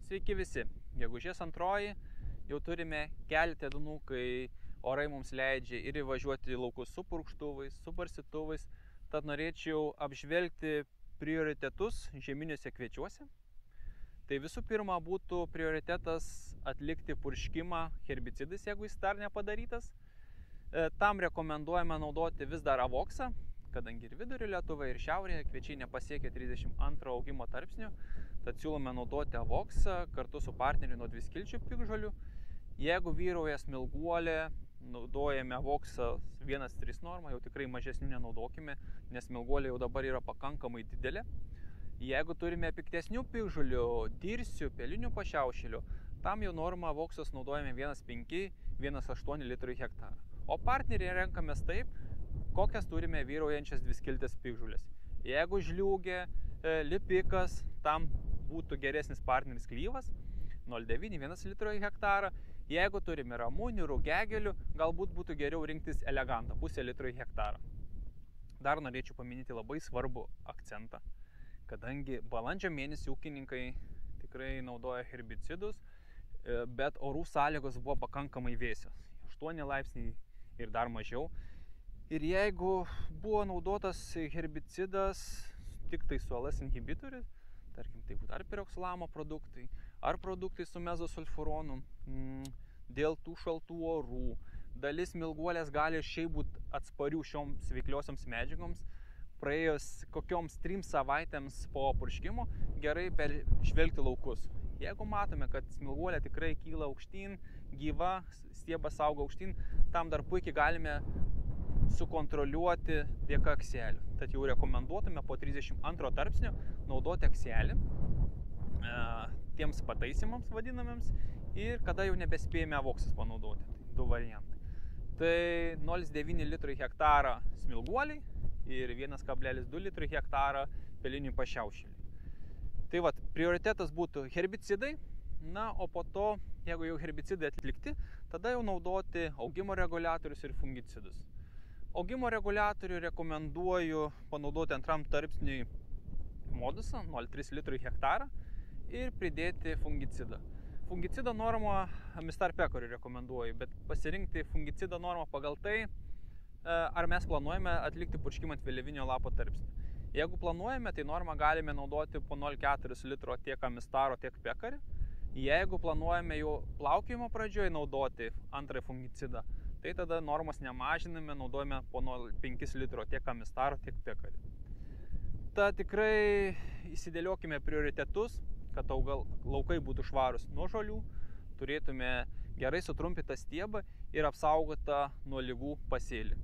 Sveiki visi. Gegužės 2 jau turime keletą dienų, kai orai mums leidžia ir įvažiuoti į laukus su purkštuvais, su barstytuvais. Tad norėčiau apžvelgti prioritetus žieminiuose kviečiuose. Tai visų pirma būtų prioritetas atlikti purškimą herbicidais, jeigu jis dar nepadarytas. Tam rekomenduojame naudoti vis dar avoksą, kadangi ir vidurio Lietuvoje, ir šiaurėje kviečiai nepasiekia 32 augimo tarpsnio, tad siūlome naudoti avoksą kartu su partneriu nuo 2 skilčių piktžolių. Jeigu vyrauja smilguolė, naudojame avoksą 1,3 normą, jau tikrai mažesnių nenaudokime, nes smilguolė jau dabar yra pakankamai didelė. Jeigu turime piktesnių piktžolių, dirsių, pelinių pašiaušėlių, tam jau normą avoksos naudojame 1,5–1,8 litrų į hektarą. O partnerį renkamės taip, kokias turime vyraujančias 2 skiltės piktžolės. Jeigu žliūgė, lipikas, tam būtų geresnis partneris klyvas, 0,9–1 litro į hektarą. Jeigu turime ramunių, rugiagėlių, galbūt būtų geriau rinktis elegantą, 0,5 litro į hektarą. Dar norėčiau paminėti labai svarbų akcentą, kadangi balandžio mėnesį ūkininkai tikrai naudoja herbicidus, bet orų sąlygos buvo pakankamai vėsios, 8 laipsniai ir dar mažiau. Ir jeigu buvo naudotas herbicidas tik tai su ALS inhibitoriu, tarkim, tai būtų ar piroksilamo produktai, ar produktai su mezosulfuronu, dėl tų šaltų orų, dalis smilguolės gali šiaip būti atsparių šioms veikliosioms medžiagoms. Praėjus kokioms 3 savaitėms po purškimo gerai peržvelgti laukus. Jeigu matome, kad smilguolė tikrai kyla aukštyn, gyva, stiebas auga aukštyn, tam dar puikiai galime sukontroliuoti dėka akselių. Tad jau rekomenduotume po 32 tarpsnio naudoti akselį tiems pataisimams vadinamiems ir kada jau nebespėjame avoksas panaudoti. Tai 2 variantai. Tai 0,9 litrų į hektarą smilguoliai ir 1,2 litrų į hektarą pelinių pašiaušėliai. Tai vat, prioritetas būtų herbicidai, na, o po to, jeigu jau herbicidai atlikti, tada jau naudoti augimo reguliatorius ir fungicidus. Augimo reguliatorių rekomenduoju panaudoti 2 tarpsniui modusą 0,3 litrų į hektarą ir pridėti fungicidą. Fungicido normą Mistar Pekorių rekomenduoju, bet pasirinkti fungicido normą pagal tai, ar mes planuojame atlikti purškimą ant vėliavinio lapo tarpsnį. Jeigu planuojame, tai normą galime naudoti po 0,4 litro tiek Mistaro, tiek Pekarį. Jeigu planuojame jau plaukiojimo pradžioje naudoti antrąjį fungicidą, tai tada normos nemažiname, naudojame po 0,5 litro tiek Mistaro, tiek Pekarį. Ta tikrai įsidėliokime prioritetus, kad laukai būtų švarus nuo žolių, turėtume gerai sutrumpytą stiebą ir apsaugotą nuo ligų pasėlį.